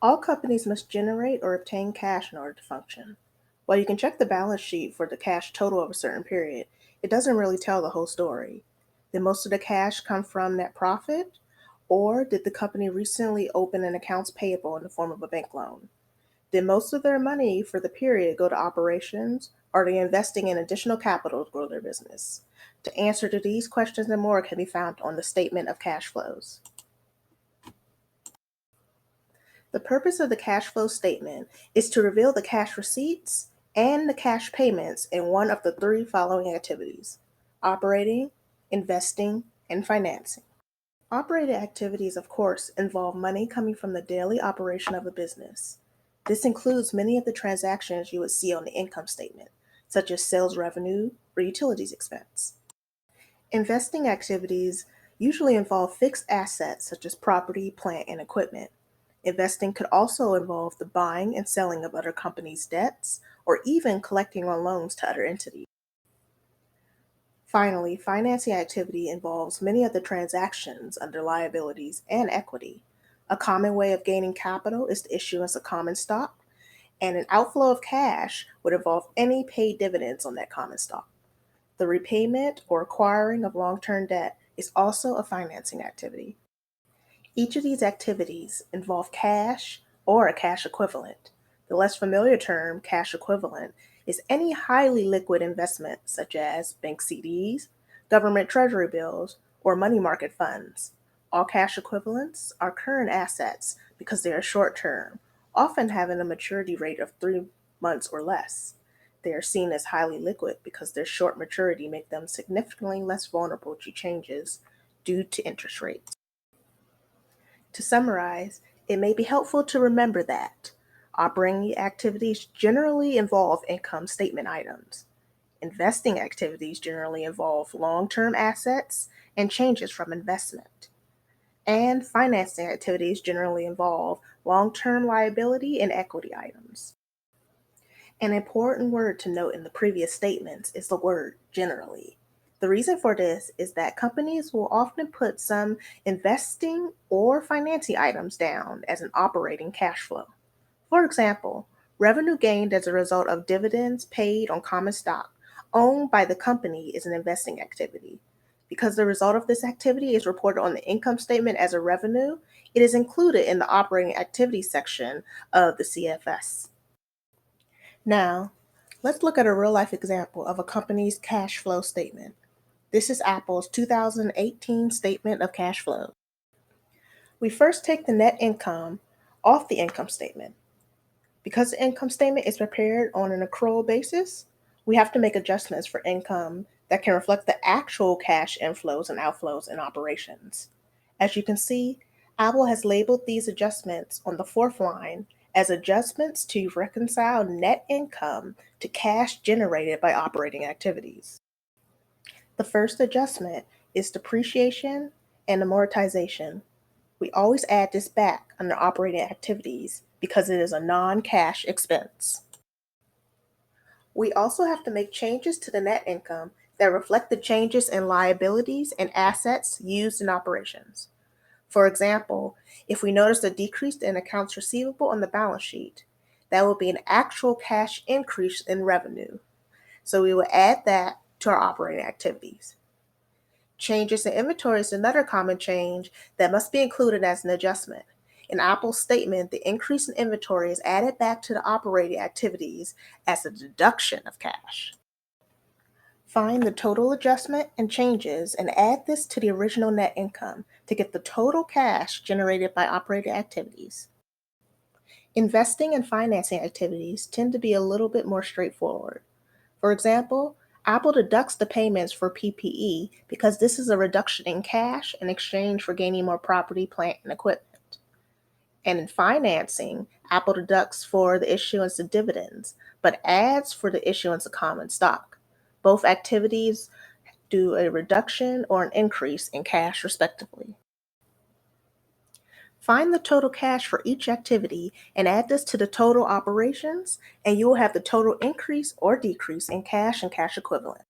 All companies must generate or obtain cash in order to function. While you can check the balance sheet for the cash total of a certain period, it doesn't really tell the whole story. Did most of the cash come from net profit? Or did the company recently open an accounts payable in the form of a bank loan? Did most of their money for the period go to operations? Or are they investing in additional capital to grow their business? To answer to these questions and more can be found on the statement of cash flows. The purpose of the cash flow statement is to reveal the cash receipts and the cash payments in one of the three following activities: operating, investing, and financing. Operating activities, of course, involve money coming from the daily operation of a business. This includes many of the transactions you would see on the income statement, such as sales revenue or utilities expense. Investing activities usually involve fixed assets such as property, plant, and equipment. Investing could also involve the buying and selling of other companies' debts or even collecting on loans to other entities. Finally, financing activity involves many of the transactions under liabilities and equity. A common way of gaining capital is the issuance of common stock, and an outflow of cash would involve any paid dividends on that common stock. The repayment or acquiring of long-term debt is also a financing activity. Each of these activities involve cash or a cash equivalent. The less familiar term, cash equivalent, is any highly liquid investment such as bank CDs, government treasury bills, or money market funds. All cash equivalents are current assets because they are short term, often having a maturity rate of 3 months or less. They are seen as highly liquid because their short maturity makes them significantly less vulnerable to changes due to interest rates. To summarize, it may be helpful to remember that operating activities generally involve income statement items. Investing activities generally involve long-term assets and changes from investment. And financing activities generally involve long-term liability and equity items. An important word to note in the previous statements is the word generally. The reason for this is that companies will often put some investing or financing items down as an operating cash flow. For example, revenue gained as a result of dividends paid on common stock owned by the company is an investing activity. Because the result of this activity is reported on the income statement as a revenue, it is included in the operating activity section of the CFS. Now, let's look at a real life example of a company's cash flow statement. This is Apple's 2018 statement of cash flow. We first take the net income off the income statement. Because the income statement is prepared on an accrual basis, we have to make adjustments for income that can reflect the actual cash inflows and outflows in operations. As you can see, Apple has labeled these adjustments on the fourth line as adjustments to reconcile net income to cash generated by operating activities. The first adjustment is depreciation and amortization. We always add this back under operating activities because it is a non-cash expense. We also have to make changes to the net income that reflect the changes in liabilities and assets used in operations. For example, if we notice a decrease in accounts receivable on the balance sheet, that will be an actual cash increase in revenue. So we will add that to our operating activities. Changes in inventory is another common change that must be included as an adjustment. In Apple's statement, the increase in inventory is added back to the operating activities as a deduction of cash. Find the total adjustment and changes and add this to the original net income to get the total cash generated by operating activities. Investing and financing activities tend to be a little bit more straightforward. For example, Apple deducts the payments for PPE because this is a reduction in cash in exchange for gaining more property, plant, and equipment. And in financing, Apple deducts for the issuance of dividends, but adds for the issuance of common stock. Both activities do a reduction or an increase in cash, respectively. Find the total cash for each activity and add this to the total operations, and you will have the total increase or decrease in cash and cash equivalent.